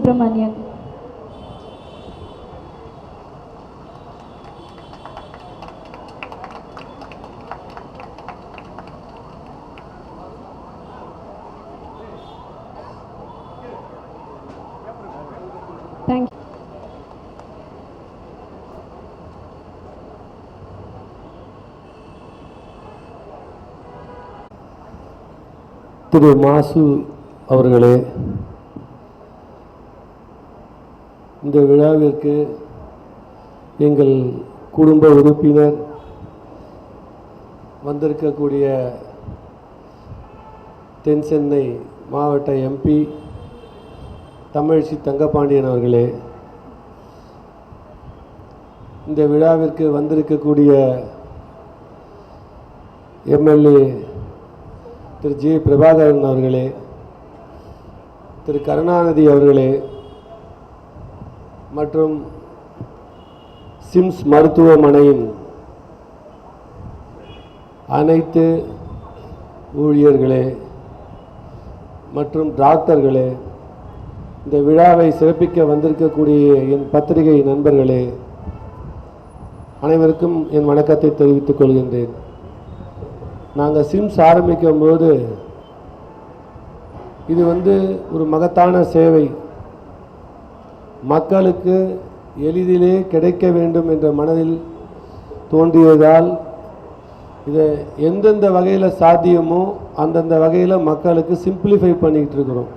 Subramanian. Thank you. திரு மாசு அவர்களே, இந்த விழாவிற்கு எங்கள் குடும்ப உறுப்பினர் வந்திருக்கக்கூடிய தென் சென்னை மாவட்ட எம்பி தமிழிசை தங்கபாண்டியன் அவர்களே, இந்த விழாவிற்கு வந்திருக்கக்கூடிய எம்எல்ஏ திரு ஜி பிரபாகரன் அவர்களே, திரு கருணாநிதி அவர்களே மற்றும் சிம்ஸ் மருத்துவமனையின் அனைத்து ஊழியர்களே மற்றும் டாக்டர்களே, இந்த விழாவை சிறப்பிக்க வந்திருக்கக்கூடிய என் பத்திரிகை நண்பர்களே, அனைவருக்கும் என் வணக்கத்தை தெரிவித்துக் கொள்கின்றேன். நாங்கள் சிம்ஸ் ஆரம்பிக்கும் போது இது ஒரு மகத்தான சேவை, மக்களுக்கு எளிதிலே கிடைக்க வேண்டும் என்ற மனதில் தோன்றியதால் இதை எந்தெந்த வகையில் சாத்தியமோ அந்தந்த வகையில் மக்களுக்கு சிம்பிளிஃபை பண்ணிக்கிட்டு இருக்கிறோம்.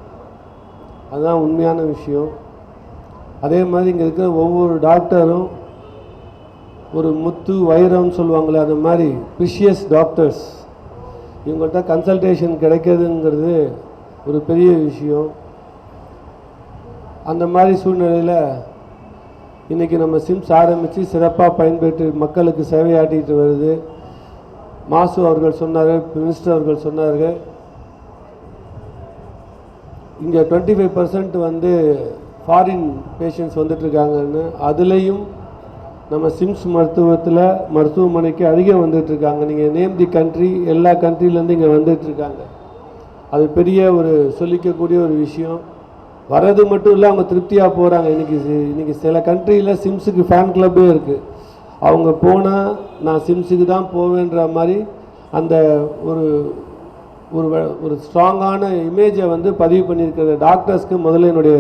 அதுதான் உண்மையான விஷயம். அதே மாதிரி இங்கே இருக்கிற ஒவ்வொரு டாக்டரும் ஒரு முத்து வைரம்னு சொல்லுவாங்களே, அது மாதிரி ப்ரிஷியஸ் டாக்டர்ஸ். இவங்கள்ட்ட கன்சல்டேஷன் கிடைக்கிறதுங்கிறது ஒரு பெரிய விஷயம். அந்த மாதிரி சூழ்நிலையில் இன்றைக்கி நம்ம சிம்ஸ் ஆரம்பித்து சிறப்பாக பயன்பெற்று மக்களுக்கு சேவையாட்டிகிட்டு வருது. மாசு அவர்கள் சொன்னார், மினிஸ்டர் அவர்கள் சொன்னார்கள், இங்கே 25% ஃபாரின் பேஷண்ட்ஸ் வந்துட்டுருக்காங்கன்னு. அதுலேயும் நம்ம சிம்ஸ் மருத்துவமனைக்கு அதிகம் வந்துட்டுருக்காங்க. நீங்கள் நேம் தி கண்ட்ரி, எல்லா கண்ட்ரிலேருந்து இங்கே வந்துட்டுருக்காங்க. அது பெரிய ஒரு சொல்லிக்கக்கூடிய ஒரு விஷயம். வர்றது மட்டும் இல்லை, அவங்க திருப்தியாக போகிறாங்க. இன்றைக்கி சில கண்ட்ரியில் சிம்ஸுக்கு ஃபேன் கிளப்பே இருக்குது. அவங்க போனால் நான் சிம்ஸுக்கு தான் போவேன்ற மாதிரி அந்த ஒரு ஒரு ஸ்ட்ராங்கான இமேஜை பதிவு பண்ணியிருக்கிற டாக்டர்ஸ்க்கு முதல்ல என்னுடைய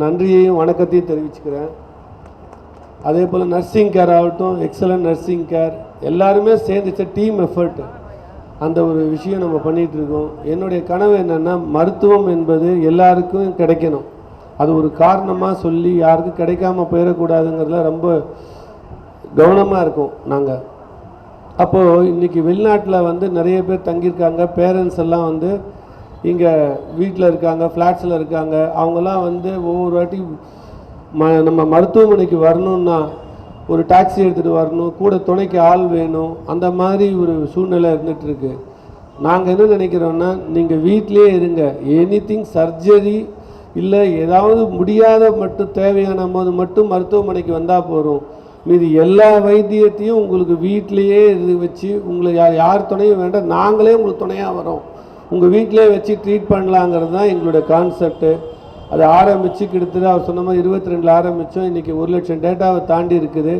நன்றியையும் வணக்கத்தையும் தெரிவிச்சுக்கிறேன். அதே போல் நர்சிங் கேர் ஆகட்டும், எக்ஸலண்ட் நர்சிங் கேர், எல்லாருமே சேர்ந்துச்ச டீம் எஃபர்ட். அந்த ஒரு விஷயம் நம்ம பண்ணிகிட்ருக்கோம். என்னுடைய கனவு என்னென்னா, மருத்துவம் என்பது எல்லாருக்கும் கிடைக்கணும். அது ஒரு காரணமாக சொல்லி யாருக்கும் கிடைக்காம போயிடக்கூடாதுங்கிறதுல ரொம்ப கவனமாக இருக்கும் நாங்கள். அப்போது இன்றைக்கி வெளிநாட்டில் நிறைய பேர் தங்கியிருக்காங்க. பேரண்ட்ஸ் எல்லாம் இங்கே வீட்டில் இருக்காங்க, ஃப்ளாட்ஸில் இருக்காங்க. அவங்கெல்லாம் ஒவ்வொரு வாட்டி நம்ம மருத்துவமனைக்கு வரணுன்னா ஒரு டாக்ஸி எடுத்துகிட்டு வரணும், கூட துணைக்கு ஆள் வேணும். அந்த மாதிரி ஒரு சூழ்நிலை இருந்துகிட்ருக்கு. நாங்கள் என்ன நினைக்கிறோன்னா, நீங்கள் வீட்டிலே இருங்க. எனிதிங் சர்ஜரி இல்லை ஏதாவது முடியாத மட்டும் தேவையான போது மட்டும் மருத்துவமனைக்கு வந்தால் போகிறோம். மீது எல்லா வைத்தியத்தையும் உங்களுக்கு வீட்டிலையே வச்சு உங்களுக்கு யார் துணையும் வேண்டாம், நாங்களே உங்களுக்கு துணையாக வரோம், உங்கள் வீட்டிலே வச்சு ட்ரீட் பண்ணலாங்கிறது தான் எங்களுடைய கான்செப்ட்டு. அதை ஆரம்பித்து கிட்டத்தட்ட அவர் சொன்ன மாதிரி 22 ஆரம்பித்தோம். இன்றைக்கி 1 லட்சம் டேட்டாவை தாண்டி இருக்குது.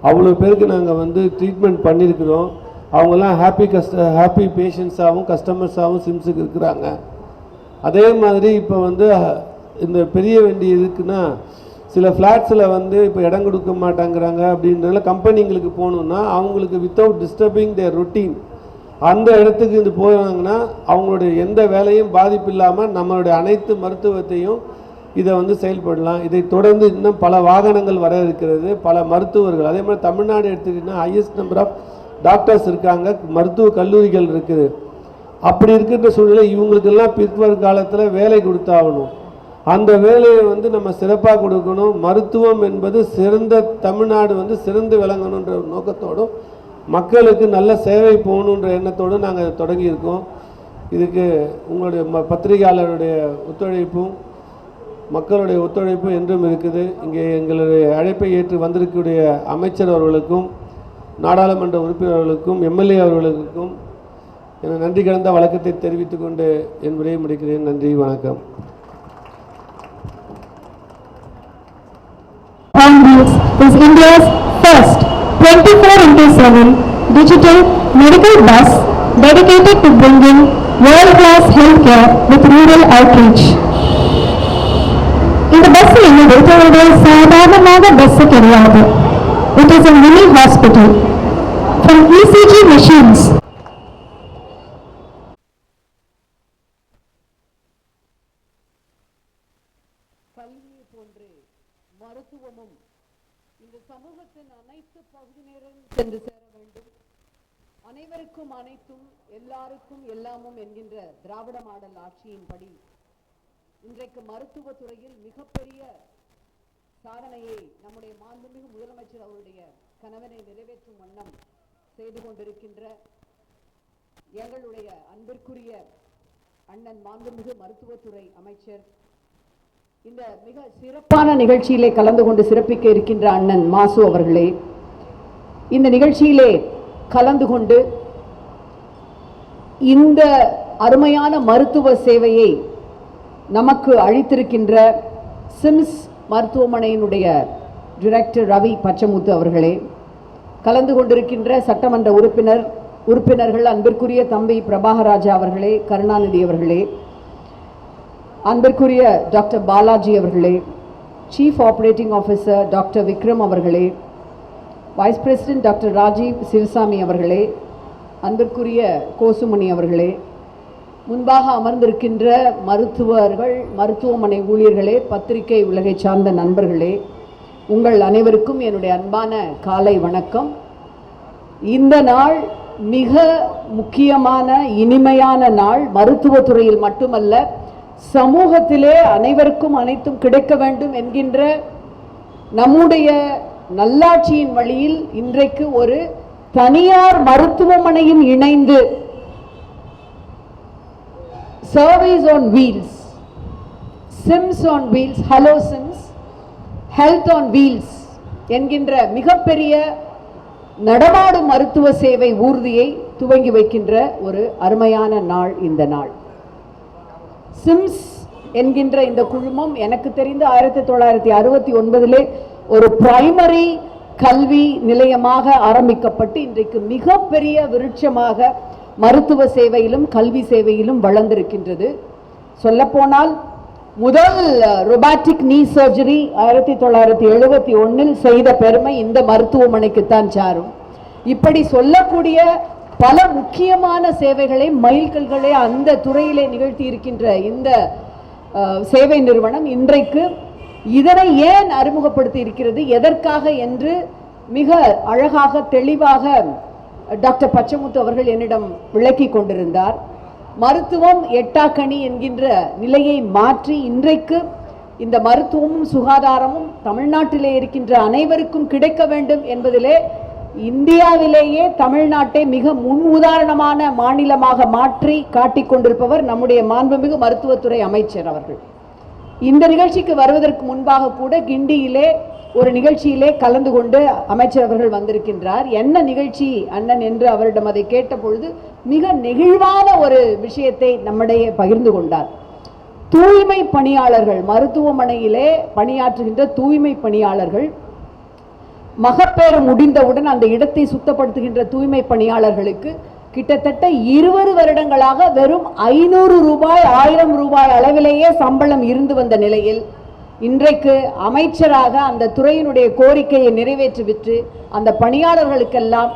அவ்வளோ பேருக்கு நாங்கள் ட்ரீட்மெண்ட் பண்ணியிருக்கிறோம். அவங்கெல்லாம் ஹாப்பி பேஷண்ட்ஸாகவும் கஸ்டமர்ஸாகவும் சிம்ஸுக்கு இருக்கிறாங்க. அதே மாதிரி இப்போ இந்த பெரிய வண்டி இருக்குன்னா, சில ஃப்ளாட்ஸில் இப்போ இடம் கொடுக்க மாட்டாங்கிறாங்க. அப்படின்றனால கம்பெனிங்களுக்கு போகணுன்னா அவங்களுக்கு வித்தவுட் டிஸ்டர்பிங் தேர் ரொட்டீன் அந்த இடத்துக்கு போகிறாங்கன்னா அவங்களுடைய எந்த வேலையும் பாதிப்பு இல்லாமல் நம்மளுடைய அனைத்து மருத்துவத்தையும் இதை செயல்படலாம். இதை தொடர்ந்து இன்னும் பல வாகனங்கள் வர இருக்கிறது, பல மருத்துவர்கள். அதே மாதிரி தமிழ்நாடு எடுத்துக்கிட்டிங்கன்னா ஹையஸ்ட் நம்பர் ஆஃப் டாக்டர்ஸ் இருக்காங்க, மருத்துவ கல்லூரிகள் இருக்குது. அப்படி இருக்கின்ற சூழ்நிலை இவங்களுக்கெல்லாம் பிற்பர் காலத்தில் வேலை கொடுத்தாகணும். அந்த வேலையை நம்ம சிறப்பாக கொடுக்கணும். மருத்துவம் என்பது சிறந்த தமிழ்நாடு சிறந்து விளங்கணுன்ற நோக்கத்தோடும் மக்களுக்கு நல்ல சேவை போகணுன்ற எண்ணத்தோடு நாங்கள் தொடங்கியிருக்கோம். இதுக்கு உங்களுடைய பத்திரிகையாளருடைய ஒத்துழைப்பும் மக்களுடைய ஒத்துழைப்பும் என்றும் இருக்குது. இங்கே எங்களுடைய அழைப்பை ஏற்று வந்திருக்கக்கூடிய அமைச்சர் அவர்களுக்கும் நாடாளுமன்ற உறுப்பினர்களுக்கும் எம்எல்ஏ அவர்களுக்கும் என நன்றி கலந்த வணக்கத்தை தெரிவித்துக் கொண்டு என் உரையை முடிக்கிறேன். நன்றி, வணக்கம். India's first 24/7 digital medical bus dedicated to bringing world-class healthcare with rural outreach. இந்த பஸ் என்னது ஒரு சாதாரணமாக பஸ் கிடையாது. It is a mini hospital. From ECG machines கல்வியை போன்று மருத்துவமும் இந்த சமூகத்தின் அனைத்து பகுதியினரும் சென்று சேர வேண்டும். அனைவருக்கும் அனைத்தும் எல்லாருக்கும் எல்லாமும் என்கின்ற திராவிட மாடல் ஆட்சியின்படி இன்றைக்கு மருத்துவத்துறையில் மிகப்பெரிய சாதனையை நம்முடைய மாண்புமிகு முதலமைச்சர் அவருடைய கனவினை நிறைவேற்றும் வண்ணம் செய்து கொண்டிருக்கின்ற எங்களுடைய அன்பிற்குரிய அண்ணன் மாண்புமிகு மருத்துவத்துறை அமைச்சர், இந்த மிக சிறப்பான நிகழ்ச்சியிலே கலந்து கொண்டு சிறப்பிக்க இருக்கின்ற அண்ணன் மாசு அவர்களே, இந்த நிகழ்ச்சியிலே கலந்து கொண்டு இந்த அருமையான மருத்துவ சேவையை நமக்கு அளித்திருக்கின்ற சிம்ஸ் மருத்துவமனையினுடைய டைரக்டர் ரவி பச்சமுத்து அவர்களே, கலந்து கொண்டிருக்கின்ற சட்டமன்ற உறுப்பினர்கள் அன்பிற்குரிய தம்பி பிரபாகராஜா அவர்களே, கருணாநிதி அவர்களே, அன்பிற்குரிய டாக்டர் பாலாஜி அவர்களே, chief operating officer doctor Vikram அவர்களே, vice president doctor Rajiv Sivasamy அவர்களே, அன்பிற்குரிய கோசுமணி அவர்களே, முன்பாக அமர்ந்திருக்கின்ற மருத்துவர்கள், மருத்துவமனை ஊழியர்களே, பத்திரிகை உலகை சார்ந்த நண்பர்களே, உங்கள் அனைவருக்கும் என்னுடைய அன்பான காலை வணக்கம். இந்த நாள் மிக முக்கியமான இனிமையான நாள். மருத்துவத்துறையில் மட்டுமல்ல, சமூகத்திலே அனைவருக்கும் அனைத்தும் கிடைக்க வேண்டும் என்கின்ற நம்முடைய நல்லாட்சியின் வழியில் இன்றைக்கு ஒரு தனியார் மருத்துவமனையும் இணைந்து service on wheels, Sims on wheels, hello Sims, health on wheels என்கின்ற மிகப்பெரிய நடமாடும் மருத்துவ சேவை ஊர்தியை துவங்கி வைக்கின்ற ஒரு அருமையான நாள் இந்த நாள். சிம்ஸ் என்கின்ற இந்த குழுமம் எனக்கு தெரிந்து 1969 ஒரு பிரைமரி கல்வி நிலையமாக ஆரம்பிக்கப்பட்டு இன்றைக்கு மிகப்பெரிய விருட்சமாக மருத்துவ சேவையிலும் கல்வி சேவையிலும் வளர்ந்திருக்கின்றது. சொல்லப்போனால் முதல் ரொபாட்டிக் நீ சர்ஜரி 1971 செய்த பெருமை இந்த மருத்துவமனைக்குத்தான் சாரும். இப்படி சொல்லக்கூடிய பல முக்கியமான சேவைகளை, மைல்கல்களை அந்த துறையிலே நிகழ்த்தி இருக்கின்ற இந்த சேவை நிறுவனம் இன்றைக்கு இதனை ஏன் அறிமுகப்படுத்தி இருக்கிறது, எதற்காக என்று மிக அழகாக தெளிவாக டாக்டர் பச்சமுத்து அவர்கள் என்னிடம் விளக்கி கொண்டிருந்தார். மருத்துவம் எட்டாக்கனி என்கின்ற நிலையை மாற்றி இன்றைக்கு இந்த மருத்துவமும் சுகாதாரமும் தமிழ்நாட்டிலே இருக்கின்ற அனைவருக்கும் கிடைக்க வேண்டும் என்பதிலே இந்தியாவிலேயே தமிழ்நாட்டை மிக முன் உதாரணமான மாநிலமாக மாற்றி காட்டிக் கொண்டிருப்பவர் நம்முடைய மாண்புமிகு மருத்துவத்துறை அமைச்சர் அவர்கள். இந்த நிகழ்ச்சிக்கு வருவதற்கு முன்பாக கூட கிண்டியிலே ஒரு நிகழ்ச்சியிலே கலந்து கொண்டு அமைச்சர் அவர்கள் வந்திருக்கின்றார். என்ன நிகழ்ச்சி அண்ணன் என்று அவரிடம் அதை கேட்ட பொழுது மிக நெகிழ்வான ஒரு விஷயத்தை நம்மிடையே பகிர்ந்து கொண்டார். தூய்மை பணியாளர்கள், மருத்துவமனையிலே பணியாற்றுகின்ற தூய்மை பணியாளர்கள், மகப்பேறு முடிந்தவுடன் அந்த இடத்தை சுத்தப்படுத்துகின்ற தூய்மை பணியாளர்களுக்கு கிட்டத்தட்ட 20 வருடங்களாக வெறும் 500 ரூபாய் 1000 ரூபாய் அளவிலேயே சம்பளம் இருந்து வந்த நிலையில் இன்றைக்கு அமைச்சராக அந்த துறையினுடைய கோரிக்கையை நிறைவேற்றிவிட்டு அந்த பணியாளர்களுக்கெல்லாம்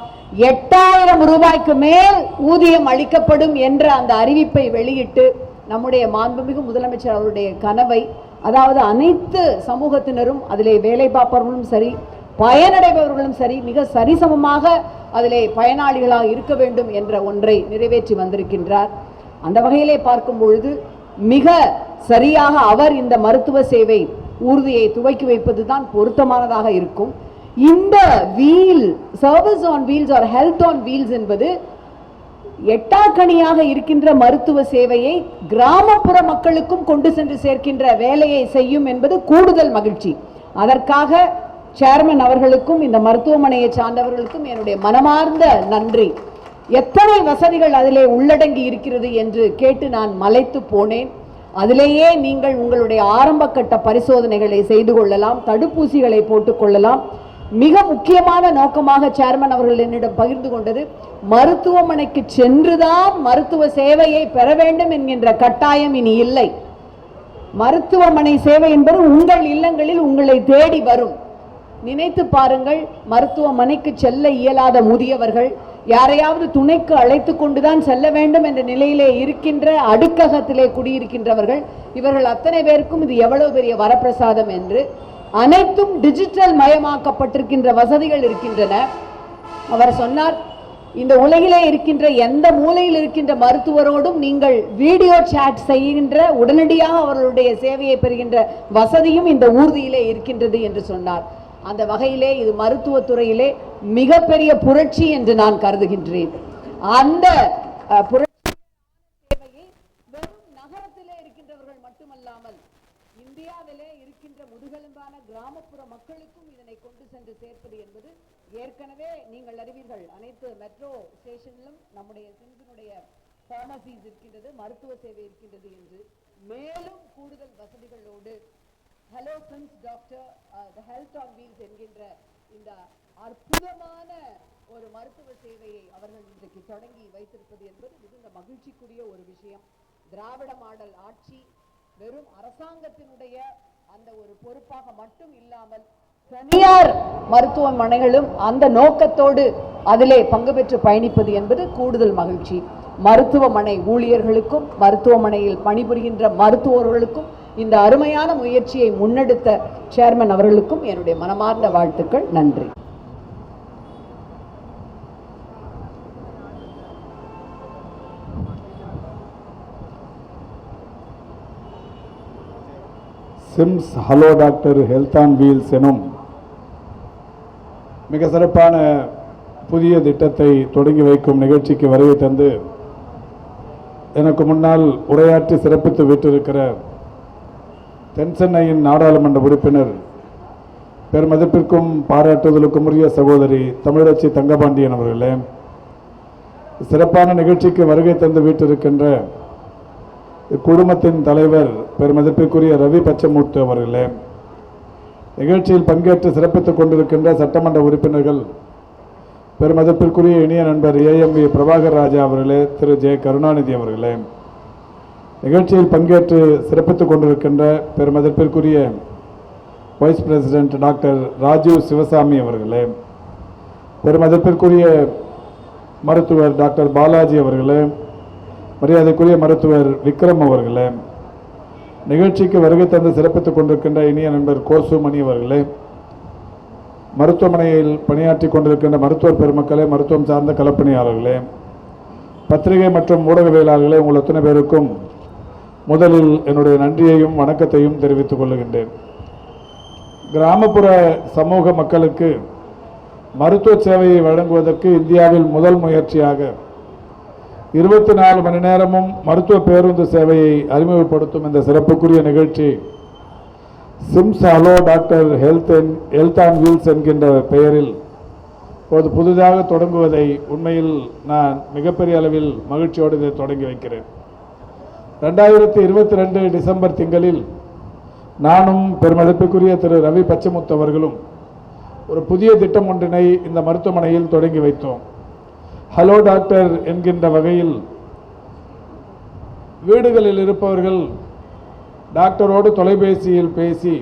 8000 ரூபாய்க்கு மேல் ஊதியம் அளிக்கப்படும் என்ற அந்த அறிவிப்பை வெளியிட்டு நம்முடைய மாண்புமிகு முதலமைச்சர் அவருடைய கனவை, அதாவது அனைத்து சமூகத்தினரும் அதிலே வேலை பார்ப்பவர்களும் சரி, பயனடைபவர்களும் சரி, மிக சரிசமமாக அதிலே பயனாளிகளாக இருக்க வேண்டும் என்ற ஒன்றை நிறைவேற்றி வந்திருக்கின்றார். அந்த வகையிலே பார்க்கும் பொழுது மிக சரியாக அவர் இந்த மருத்துவ சேவை ஊர்தியை துவக்கி வைப்பதுதான் பொருத்தமானதாக இருக்கும். இந்த wheel, service on wheels or health on wheels என்பது எட்டாக்கணியாக இருக்கின்ற மருத்துவ சேவையை கிராமப்புற மக்களுக்கும் கொண்டு சென்று சேர்க்கின்ற வேலையை செய்யும் என்பது கூடுதல் மகிழ்ச்சி. அதற்காக சேர்மன் அவர்களுக்கும் இந்த மருத்துவமனையை சார்ந்தவர்களுக்கும் என்னுடைய மனமார்ந்த நன்றி. எத்தனை வசதிகள் அதிலே உள்ளடங்கி இருக்கிறது என்று கேட்டு நான் மலைத்து போனேன். அதிலேயே நீங்கள் உங்களுடைய ஆரம்ப கட்ட பரிசோதனைகளை செய்து கொள்ளலாம், தடுப்பூசிகளை போட்டுக்கொள்ளலாம், மிக முக்கியமான நோக்கமாக சேர்மன் அவர்கள் என்னிடம் பகிர்ந்து கொண்டது, மருத்துவமனைக்கு சென்றுதான் மருத்துவ சேவையை பெற வேண்டும் என்கின்ற கட்டாயம் இனி இல்லை. மருத்துவமனை சேவை என்பது உங்கள் இல்லங்களில் உங்களை தேடி வரும். நினைத்து பாருங்கள், மருத்துவமனைக்கு செல்ல இயலாத முதியவர்கள், யாரையாவது துணைக்கு அழைத்து கொண்டுதான் செல்ல வேண்டும் என்ற நிலையிலே இருக்கின்ற, அடுக்ககத்திலே குடியிருக்கின்றவர்கள், இவர்கள் அத்தனை பேருக்கும் இது எவ்வளவு பெரிய வரப்பிரசாதம் என்று. அனைத்தும் டிஜிட்டல் மயமாக்கப்பட்டிருக்கின்ற வசதிகள் இருக்கின்றன. அவர் சொன்னார், இந்த உலகிலே இருக்கின்ற எந்த மூலையில் இருக்கின்ற மருத்துவரோடும் நீங்கள் வீடியோ சாட் செய்கின்ற, உடனடியாக அவர்களுடைய சேவையை பெறுகின்ற வசதியும் இந்த ஊர்தியிலே இருக்கின்றது என்று சொன்னார். அந்த வகையிலே இது மருத்துவத்துறையிலே மிகப்பெரிய புரட்சி என்று நான் கருதுகின்றேன். அந்த புரட்சி சேவையை வெறும் நகரத்திலே இருக்கின்றவர்கள் மட்டுமல்லாமல் இந்தியாவிலே இருக்கின்ற முதுகெலும்பான கிராமப்புற மக்களுக்கும் இதனை கொண்டு சென்று சேர்ப்பது என்பது, ஏற்கனவே நீங்கள் அறிவீர்கள், அனைத்து மெட்ரோ ஸ்டேஷனிலும் நம்முடைய சிம்ஸினுடைய பார்மசிஸ் இருக்கின்றது, மருத்துவ சேவை இருக்கின்றது என்று. மேலும் கூடுதல் வசதிகளோடு hello SIMS doctor the health on wheels என்கின்ற இந்த அற்புதமான ஒரு மருத்துவ சேவையை அவர்கள் இன்றைக்கு தொடங்கி வைத்திருப்பது என்பது மிகுந்த மகிழ்ச்சிக்குரிய ஒரு விஷயம். திராவிட மாடல் ஆட்சி வெறும் அரசாங்கத்தினுடைய அந்த ஒரு பொறுப்பாக மட்டும் இல்லாமல் தனியார் மருத்துவமனைகளும் அந்த நோக்கத்தோடு அதிலே பங்கு பெற்று பயணிப்பது என்பது கூடுதல் மகிழ்ச்சி. மருத்துவமனை ஊழியர்களுக்கும் மருத்துவமனையில் பணிபுரிகின்ற மருத்துவர்களுக்கும் இந்த அருமையான முயற்சியை முன்னெடுத்த சேர்மன் அவர்களுக்கும் என்னுடைய மனமார்ந்த வாழ்த்துக்கள். நன்றி. Sims hello doctor health on wheels எனும் மிக சிறப்பான புதிய திட்டத்தை தொடங்கி வைக்கும் நிகழ்ச்சிக்கு வருகை தந்து எனக்கு முன்னால் உரையாற்றி சிறப்பித்து விட்டிருக்கிற தென்சென்னையின் நாடாளுமன்ற உறுப்பினர், பெருமதிப்பிற்கும் பாராட்டுதலுக்கும் உரிய சகோதரி தமிழச்சி தங்கபாண்டியன் அவர்களே, சிறப்பான நிகழ்ச்சிக்கு வருகை தந்து விட்டிருக்கின்ற குடும்பத்தின் தலைவர் பெருமதிப்பிற்குரிய ரவி பச்சமூர்த்தி அவர்களே, நிகழ்ச்சியில் பங்கேற்று சிறப்பித்துக் கொண்டிருக்கின்ற சட்டமன்ற உறுப்பினர்கள், பெருமதிப்பிற்குரிய இனிய நண்பர் AMV பிரபாகர் ராஜா அவர்களே, திரு J கருணாநிதி அவர்களே, நிகழ்ச்சியில் பங்கேற்று சிறப்பித்துக் கொண்டிருக்கின்ற பெருமதிப்பிற்குரிய vice president doctor Rajiv Sivasamy அவர்களே, பெருமதிப்பிற்குரிய மருத்துவர் டாக்டர் பாலாஜி அவர்களே, மரியாதைக்குரிய மருத்துவர் விக்ரம் அவர்களே, நிகழ்ச்சிக்கு வருகை தந்து சிறப்பித்துக் கொண்டிருக்கின்ற இனிய நண்பர் கோசுமணி அவர்களே, மருத்துவமனையில் பணியாற்றி கொண்டிருக்கின்ற மருத்துவர் பெருமக்களே, மருத்துவம் சார்ந்த களப்பணியாளர்களே, பத்திரிகை மற்றும் ஊடகவியலாளர்களே, உங்கள் அத்தனை பேருக்கும் முதலில் என்னுடைய நன்றியையும் வணக்கத்தையும் தெரிவித்துக் கொள்ளுகின்றேன். கிராமப்புற சமூக மக்களுக்கு மருத்துவ சேவையை வழங்குவதற்கு இந்தியாவில் முதல் முயற்சியாக 24 மணி நேரமும் மருத்துவ பேருந்து சேவையை அறிமுகப்படுத்தும் இந்த சிறப்புக்குரிய நிகழ்ச்சி Sims hello doctor health on wheels என்கின்ற பெயரில் இப்போது புதிதாக தொடங்குவதை உண்மையில் நான் மிகப்பெரிய அளவில் மகிழ்ச்சியோடு இதை தொடங்கி வைக்கிறேன். 2022 டிசம்பர் திங்களில் நானும் பெருமதிப்புக்குரிய திரு ரவி பச்சமுத்து அவர்களும் ஒரு புதிய திட்டம் ஒன்றினை இந்த மருத்துவமனையில் தொடங்கி வைத்தோம். ஹலோ டாக்டர் என்கின்ற வகையில் வீடுகளில் இருப்பவர்கள் டாக்டரோடு தொலைபேசியில் பேசி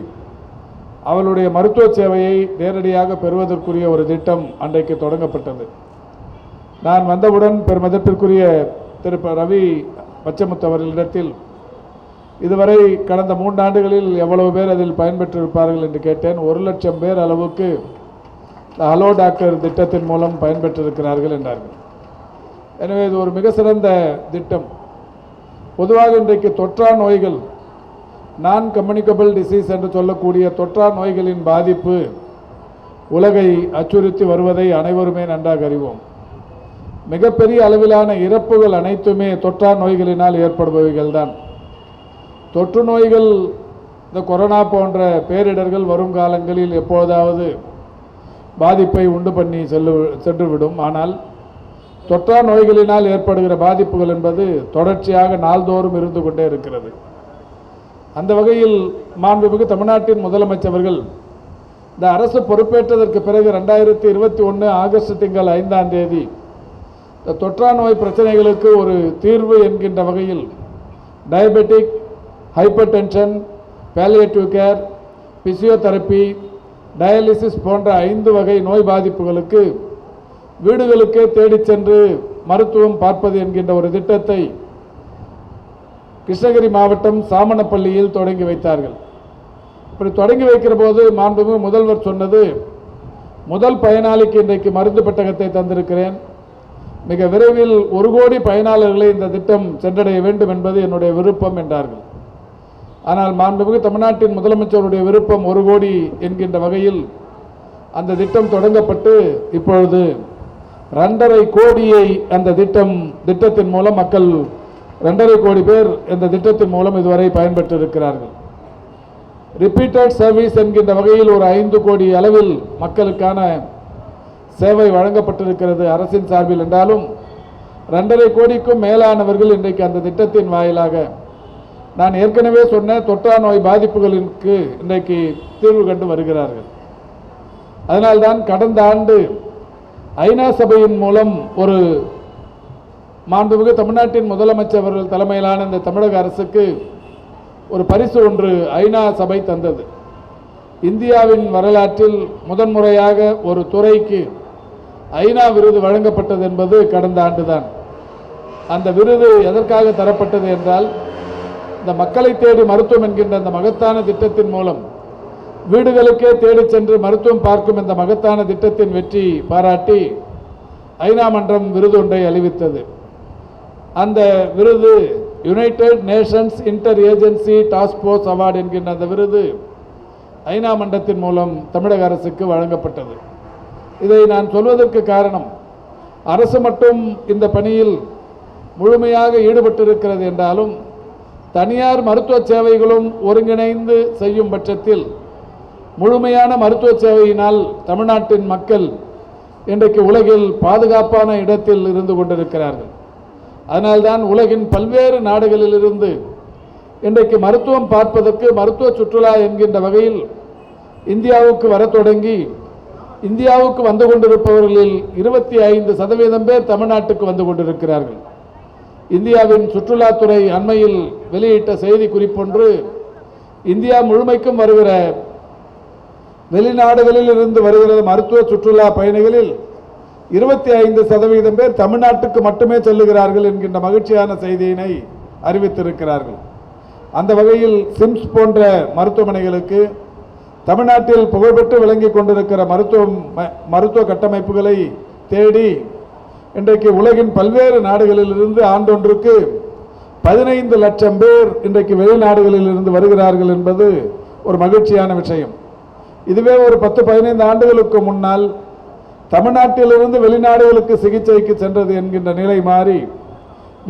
அவளுடைய மருத்துவ சேவையை நேரடியாக பெறுவதற்குரிய ஒரு திட்டம் அன்றைக்கு தொடங்கப்பட்டது. நான் வந்தவுடன் பெருமதிப்பிற்குரிய திரு ரவி பச்சமுத்து அவர்களிடத்தில் இதுவரை கடந்த 3 ஆண்டுகளில் எவ்வளவு பேர் அதில் பயன்பெற்றிருப்பார்கள் என்று கேட்டேன். 1,00,000 பேர் அளவுக்கு ஹலோ டாக்டர் திட்டத்தின் மூலம் பயன்பெற்றிருக்கிறார்கள் என்றார்கள். எனவே இது ஒரு மிக சிறந்த திட்டம். பொதுவாக இன்றைக்கு தொற்றா நோய்கள், நான் கம்யூனிகபிள் டிசீஸ் என்று சொல்லக்கூடிய தொற்றா நோய்களின் பாதிப்பு உலகை அச்சுறுத்தி வருவதை அனைவருமே நன்றாக அறிவோம். மிகப்பெரிய அளவிலான இறப்புகள் அனைத்துமே தொற்றா நோய்களினால் ஏற்படுபவைகள் தான். தொற்று நோய்கள், இந்த கொரோனா போன்ற பேரிடர்கள் வரும் காலங்களில் எப்போதாவது பாதிப்பை உண்டு பண்ணி சென்றுவிடும். ஆனால் தொற்றா நோய்களினால் ஏற்படுகிற பாதிப்புகள் என்பது தொடர்ச்சியாக நாள்தோறும் இருந்து கொண்டே இருக்கிறது. அந்த வகையில் மாண்புமிகு தமிழ்நாட்டின் முதலமைச்சர்கள் இந்த அரசு பொறுப்பேற்றதற்கு பிறகு 2021 ஆகஸ்ட் திங்கள் 5ஆம் தேதி இந்த தொற்றா நோய் பிரச்சனைகளுக்கு ஒரு தீர்வு என்கின்ற வகையில் diabetic, hyper tension, palliative care, physiotherapy, dialysis போன்ற 5 வகை நோய் பாதிப்புகளுக்கு வீடுகளுக்கே தேடிச் சென்று மருத்துவம் பார்ப்பது என்கின்ற ஒரு திட்டத்தை கிருஷ்ணகிரி மாவட்டம் சாமனப்பள்ளியில் தொடங்கி வைத்தார்கள். இப்படி தொடங்கி வைக்கிற போது மாண்புமிகு முதல்வர் சொன்னது, முதல் பயனாளிக்கு இன்றைக்கு மருந்து பெட்டகத்தை தந்திருக்கிறேன், மிக விரைவில் 1 கோடி பயனாளர்களை இந்த திட்டம் சென்றடைய வேண்டும் என்பது என்னுடைய விருப்பம் என்றார்கள். ஆனால் மாண்புமிகு தமிழ்நாட்டின் முதலமைச்சருடைய விருப்பம் 1 கோடி என்கின்ற வகையில் அந்த திட்டம் தொடங்கப்பட்டு இப்பொழுது 2.5 கோடியை அந்த திட்டத்தின் மூலம் மக்கள் 2.5 கோடி பேர் இந்த திட்டத்தின் மூலம் இதுவரை பயன்பெற்று இருக்கிறார்கள். ரிப்பீட்டட் சர்வீஸ் என்கின்ற வகையில் ஒரு 5 கோடி அளவில் மக்களுக்கான சேவை வழங்கப்பட்டிருக்கிறது அரசின் சார்பில் என்றாலும் 2.5 கோடிக்கும் மேலானவர்கள் இன்றைக்கு அந்த திட்டத்தின் வாயிலாக நான் ஏற்கனவே சொன்ன தொற்றா நோய் பாதிப்புகளுக்கு இன்றைக்கு தீர்வு கண்டு வருகிறார்கள். அதனால்தான் கடந்த ஆண்டு ஐநா சபையின் மூலம் ஒரு மாண்புமிகு தமிழ்நாட்டின் முதலமைச்சர் அவர்கள் தலைமையிலான இந்த தமிழக அரசுக்கு ஒரு பரிசு ஒன்று ஐநா சபை தந்தது. இந்தியாவின் வரலாற்றில் முதன்முறையாக ஒரு துறைக்கு ஐநா விருது வழங்கப்பட்டது என்பது கடந்த ஆண்டுதான். அந்த விருது எதற்காக தரப்பட்டது என்றால், இந்த மக்களை தேடி மருத்துவம் என்கின்ற அந்த மகத்தான திட்டத்தின் மூலம் வீடுகளுக்கே தேடி சென்று மருத்துவம் பார்க்கும் இந்த மகத்தான திட்டத்தின் வெற்றி பாராட்டி ஐநா மன்றம் விருது ஒன்றை அறிவித்தது. அந்த விருது United Nations inter agency task force award என்கின்ற அந்த விருது ஐநா மன்றத்தின் மூலம் தமிழக அரசுக்கு வழங்கப்பட்டது. இதை நான் சொல்வதற்கு காரணம், அரசு மட்டும் இந்த பணியில் முழுமையாக ஈடுபட்டிருக்கிறது என்றாலும் தனியார் மருத்துவ சேவைகளும் ஒருங்கிணைந்து செய்யும் பட்சத்தில் முழுமையான மருத்துவ சேவையினால் தமிழ்நாட்டின் மக்கள் இன்றைக்கு உலகில் பாதுகாப்பான இடத்தில் இருந்து கொண்டிருக்கிறார்கள். அதனால்தான் உலகின் பல்வேறு நாடுகளிலிருந்து இன்றைக்கு மருத்துவம் பார்ப்பதற்கு மருத்துவ சுற்றுலா என்கின்ற வகையில் இந்தியாவுக்கு வர தொடங்கி இந்தியாவுக்கு வந்து கொண்டிருப்பவர்களில் 25% பேர் தமிழ்நாட்டுக்கு வந்து கொண்டிருக்கிறார்கள். இந்தியாவின் சுற்றுலாத்துறை அண்மையில் வெளியிட்ட செய்தி குறிப்பொன்று, இந்தியா முழுமைக்கும் வருகிற வெளிநாடுகளில் இருந்து வருகிற மருத்துவ சுற்றுலா பயணிகளில் 25% பேர் தமிழ்நாட்டுக்கு மட்டுமே செல்லுகிறார்கள் என்கின்ற மகிழ்ச்சியான செய்தியினை அறிவித்திருக்கிறார்கள். அந்த வகையில் சிம்ஸ் போன்ற மருத்துவமனைகளுக்கு தமிழ்நாட்டில் புகழ்பெற்று விளங்கி கொண்டிருக்கிற மருத்துவ கட்டமைப்புகளை தேடி இன்றைக்கு உலகின் பல்வேறு நாடுகளில் இருந்து ஆண்டொன்றுக்கு 15 லட்சம் பேர் இன்றைக்கு வெளிநாடுகளில் இருந்து வருகிறார்கள் என்பது ஒரு மகிழ்ச்சியான விஷயம். இதுவே ஒரு 10-15 ஆண்டுகளுக்கு முன்னால் தமிழ்நாட்டிலிருந்து வெளிநாடுகளுக்கு சிகிச்சைக்கு சென்றது என்கின்ற நிலை மாறி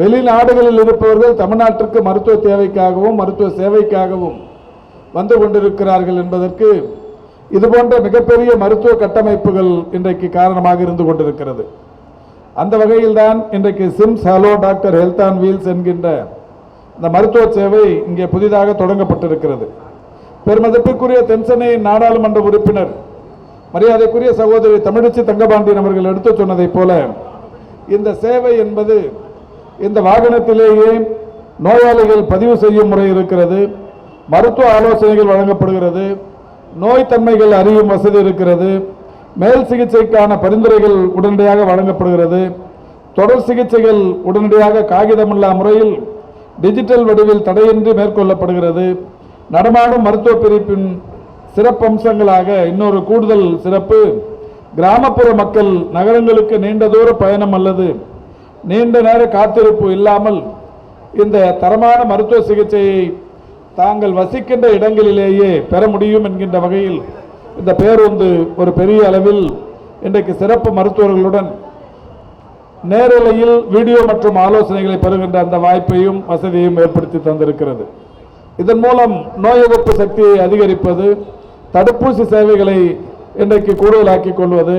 வெளிநாடுகளில் இருப்பவர்கள் தமிழ்நாட்டிற்கு மருத்துவ தேவைக்காகவும் மருத்துவ சேவைக்காகவும் வந்து கொண்டிருக்கிறார்கள் என்பதற்கு இதுபோன்ற மிகப்பெரிய மருத்துவ கட்டமைப்புகள் இன்றைக்கு காரணமாக இருந்து கொண்டிருக்கிறது. அந்த வகையில்தான் இன்றைக்கு Sims hello doctor health on wheels என்கின்ற இந்த மருத்துவ சேவை இங்கே புதிதாக தொடங்கப்பட்டிருக்கிறது. பெருமதிப்பிற்குரிய தென்சென்னை நாடாளுமன்ற உறுப்பினர் மரியாதைக்குரிய சகோதரி தமிழிச்சி தங்கபாண்டியன் அவர்கள் எடுத்து சொன்னதைப் போல இந்த சேவை என்பது இந்த வாகனத்திலேயே நோயாளிகள் பதிவு செய்யும் முறை இருக்கிறது, மருத்துவ ஆலோசனைகள் வழங்கப்படுகிறது, நோய் தன்மைகள் அறியும் வசதி இருக்கிறது, மேல் சிகிச்சைக்கான பரிந்துரைகள் உடனடியாக வழங்கப்படுகிறது, தொடர் சிகிச்சைகள் உடனடியாக காகிதமில்லா முறையில் டிஜிட்டல் வடிவில் தடையின்றி மேற்கொள்ளப்படுகிறது. நடமாடும் மருத்துவ பிரிப்பின் சிறப்பம்சங்களாக இன்னொரு கூடுதல் சிறப்பு, கிராமப்புற மக்கள் நகரங்களுக்கு நீண்ட தூர பயணம் அல்லது நீண்ட நேர காத்திருப்பு இல்லாமல் இந்த தரமான மருத்துவ சிகிச்சையை தாங்கள் வசிக்கின்ற இடங்களிலேயே பெற முடியும் என்கின்ற வகையில் இந்த பேருந்து ஒரு பெரிய அளவில் இன்றைக்கு சிறப்பு மருத்துவர்களுடன் நேரலையில் வீடியோ மற்றும் ஆலோசனைகளை பெறுகின்ற அந்த வாய்ப்பையும் வசதியையும் ஏற்படுத்தி தந்திருக்கிறது. இதன் மூலம் நோய் எதிர்ப்பு சக்தியை அதிகரிப்பது, தடுப்பூசி சேவைகளை இன்றைக்கு கூடுதலாக்கிக் கொள்வது,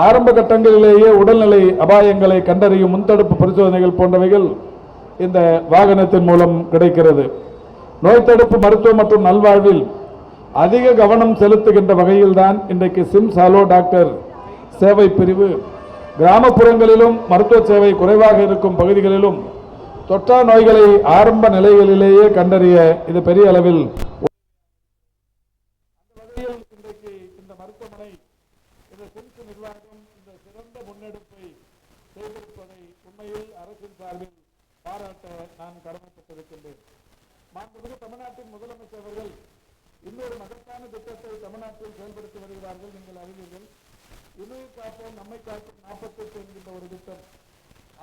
ஆரம்ப கட்டங்களிலேயே உடல்நிலை அபாயங்களை கண்டறியும் முன்தடுப்பு பரிசோதனைகள் போன்றவைகள் இந்த வாகனத்தின் மூலம் கிடைக்கிறது. நோய் தடுப்பு மருத்துவம் மற்றும் நல்வாழ்வில் அதிக கவனம் செலுத்துகின்ற வகையில்தான் இன்றைக்கு சிம்ஸ் ஹலோ டாக்டர் சேவை பிரிவு கிராமப்புறங்களிலும் மருத்துவ சேவை குறைவாக இருக்கும் பகுதிகளிலும் தொற்றா நோய்களை ஆரம்ப நிலைகளிலேயே கண்டறிய இது பெரிய அளவில் இன்றைக்கு இந்த மருத்துவமனை இந்த சிம்ஸ் நிர்வாகம் இந்த சிறந்த முன்னெடுப்பை செய்திருப்பதை உண்மையில் அரசின் சார்பில் பாராட்ட நான் கடமைப்பட்டிருக்கின்றேன். மாண்புமிகு தமிழ்நாட்டின் முதலமைச்சர் அவர்கள் இன்னொரு மகத்தான திட்டத்தை தமிழ்நாட்டில் செயல்படுத்தி வருகிறார்கள். நீங்கள் அறிவீர்கள். உயிர் காப்போம் நம்மை காக்கும் 48 என்கின்ற ஒரு திட்டம்.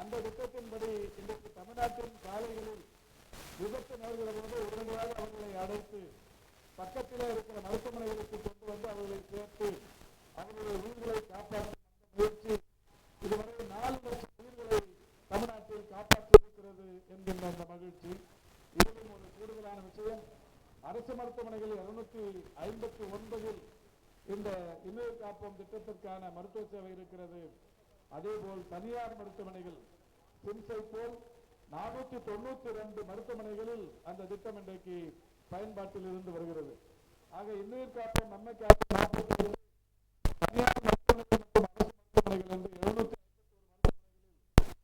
அந்த திட்டத்தின்படி இன்றைக்கு தமிழ்நாட்டின் சாலைகளில் விபத்து நேர்கிற போது உடனடியாக அவர்களை அடைத்து பக்கத்தில் இருக்கிற மருத்துவமனைகளுக்கு கொண்டு வந்து அவர்களை சேர்த்து அவர்களுடைய உயிர்களை காப்பாற்றும் முயற்சி இதுவரை 4 லட்சம் உயிர்களை தமிழ்நாட்டில் காப்பாற்றியிருக்கிறது என்கின்ற அந்த மகிழ்ச்சி. இதிலும் ஒரு கூடுதலான விஷயம், அரசு மருத்துவமனைகள் 259 இந்த இன்னுயிர் காப்போம் திட்டத்திற்கான மருத்துவ சேவை இருக்கிறது. அதேபோல் தனியார் மருத்துவமனைகள் சிம்ஸை போல் 492 மருத்துவமனைகளில் அந்த திட்டம் இன்றைக்கு பயன்பாட்டில் இருந்து வருகிறது. ஆக இன்னுயிர் காப்போம் நம்மை காப்போம் 41 தனியார் மருத்துவமனைகள் மற்றும் அரசு மருத்துவமனைகள் என்று 751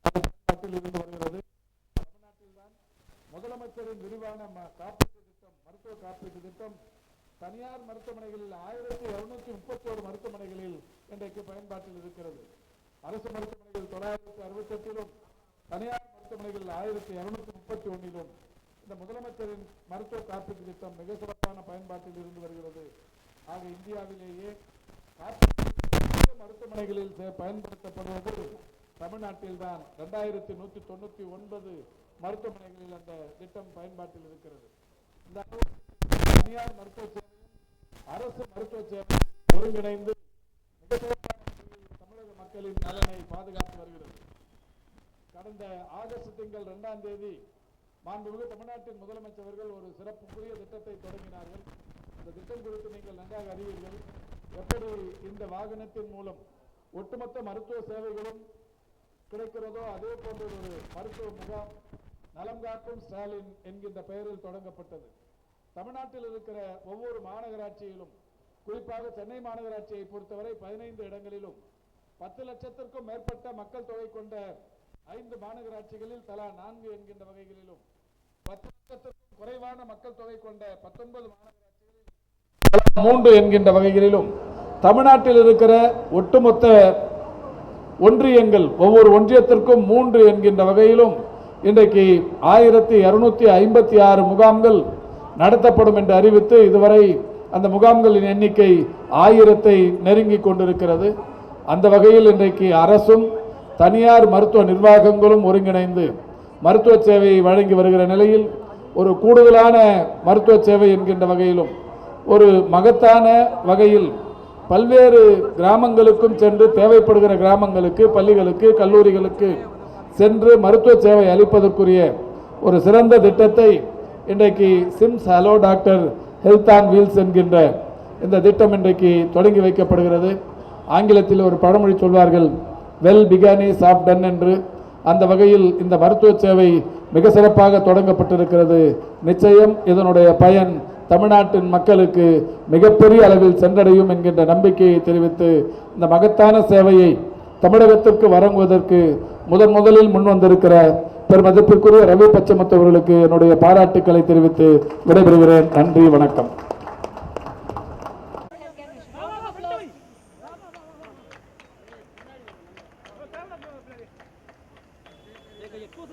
பயன்பாட்டில் இருந்து வருகிறது. தமிழ்நாட்டில் தான் முதலமைச்சரின் விரிவான காப்பீட்டு திட்டம், மருத்துவ காப்பீட்டு திட்டம் தனியார் மருத்துவமனைகளில் 1231 மருத்துவமனைகளில் இன்றைக்கு பயன்பாட்டில் இருக்கிறது. அரசு மருத்துவமனைகள் 968 தனியார் மருத்துவமனைகள் 1231 இந்த முதலமைச்சரின் மருத்துவ காப்பீட்டு திட்டம் மிக சிறப்பான பயன்பாட்டில் இருந்து வருகிறது. ஆக இந்தியாவிலேயே மருத்துவமனைகளில் பயன்படுத்தப்படுவது தமிழ்நாட்டில் தான் 2199 மருத்துவமனைகளில் அந்த திட்டம் பயன்பாட்டில் இருக்கிறது. இந்த தனியார் மருத்துவ சேவையும் அரசு மருத்துவ சேவையும் ஒருங்கிணைந்து மிக சிறப்பான தமிழக மக்களின் நலனை பாதுகாத்து வருகிறது. கடந்த ஆகஸ்ட் திங்கள் 2ஆம் தேதி மாண்புமிகு தமிழ்நாட்டின் முதலமைச்சர்கள் ஒரு சிறப்புக்குரிய திட்டத்தை தொடங்கினார்கள். இந்த திட்டம் குறித்து நீங்கள் நன்றாக அறிவீர்கள். எப்படி இந்த வாகனத்தின் மூலம் ஒட்டுமொத்த மருத்துவ சேவைகளும் கிடைக்கிறதோ அதே போன்ற ஒரு மருத்துவ முகாம் நலம் காக்கும் ஸ்டாலின் என்கின்ற பெயரில் தொடங்கப்பட்டது. தமிழ்நாட்டில் இருக்கிற ஒவ்வொரு மாநகராட்சியிலும், குறிப்பாக சென்னை மாநகராட்சியை பொறுத்தவரை 15 இடங்களிலும் 10 லட்சத்திற்கும் மேற்பட்ட மக்கள் தொகை கொண்ட 5 மாநகராட்சிகளில் தலா 4 என்கின்ற வகைகளிலும் 10 லட்சத்திற்கும் குறைவான மக்கள் தொகை கொண்ட 19 மாநகராட்சிகளில் தலா 3 என்கின்ற வகைகளிலும் தமிழ்நாட்டில் இருக்கிற ஒட்டுமொத்த ஒன்றியங்கள் ஒவ்வொரு ஒன்றியத்திற்கும் 3 என்கின்ற வகையிலும் இன்றைக்கு 1256 முகாம்கள் நடத்தப்படும் என்று அறிவித்து இதுவரை அந்த முகாம்களின் எண்ணிக்கை 1000 நெருங்கி கொண்டிருக்கிறது. அந்த வகையில் இன்றைக்கு அரசும் தனியார் மருத்துவ நிர்வாகங்களும் ஒருங்கிணைந்து மருத்துவ சேவையை வழங்கி வருகிற நிலையில் ஒரு கூடுதலான மருத்துவ சேவை என்கின்ற வகையிலும் ஒரு மகத்தான வகையில் பல்வேறு கிராமங்களுக்கும் சென்று தேவைப்படுகிற கிராமங்களுக்கு, பள்ளிகளுக்கு, கல்லூரிகளுக்கு சென்று மருத்துவ சேவை அளிப்பதற்குரிய ஒரு சிறந்த திட்டத்தை இன்றைக்கு Sims hello doctor health on wheels என்கின்ற இந்த திட்டம் இன்றைக்கு தொடங்கி வைக்கப்படுகிறது. ஆங்கிலத்தில் ஒரு பழமொழி சொல்வார்கள், well begun is half done என்று. அந்த வகையில் இந்த மருத்துவ சேவை மிக சிறப்பாக தொடங்கப்பட்டிருக்கிறது. நிச்சயம் இதனுடைய பயன் தமிழ்நாட்டின் மக்களுக்கு மிகப்பெரிய அளவில் சென்றடையும் என்கின்ற நம்பிக்கையை தெரிவித்து இந்த மகத்தான சேவையை தமிழகத்திற்கு வழங்குவதற்கு முதலில் முன்வந்திருக்கிற பெருமதிப்பிற்குரிய ரவி பச்சமுத்து அவர்களுக்கு என்னுடைய பாராட்டுக்களை தெரிவித்து விடைபெறுகிறேன். நன்றி, வணக்கம். ఎక్కువ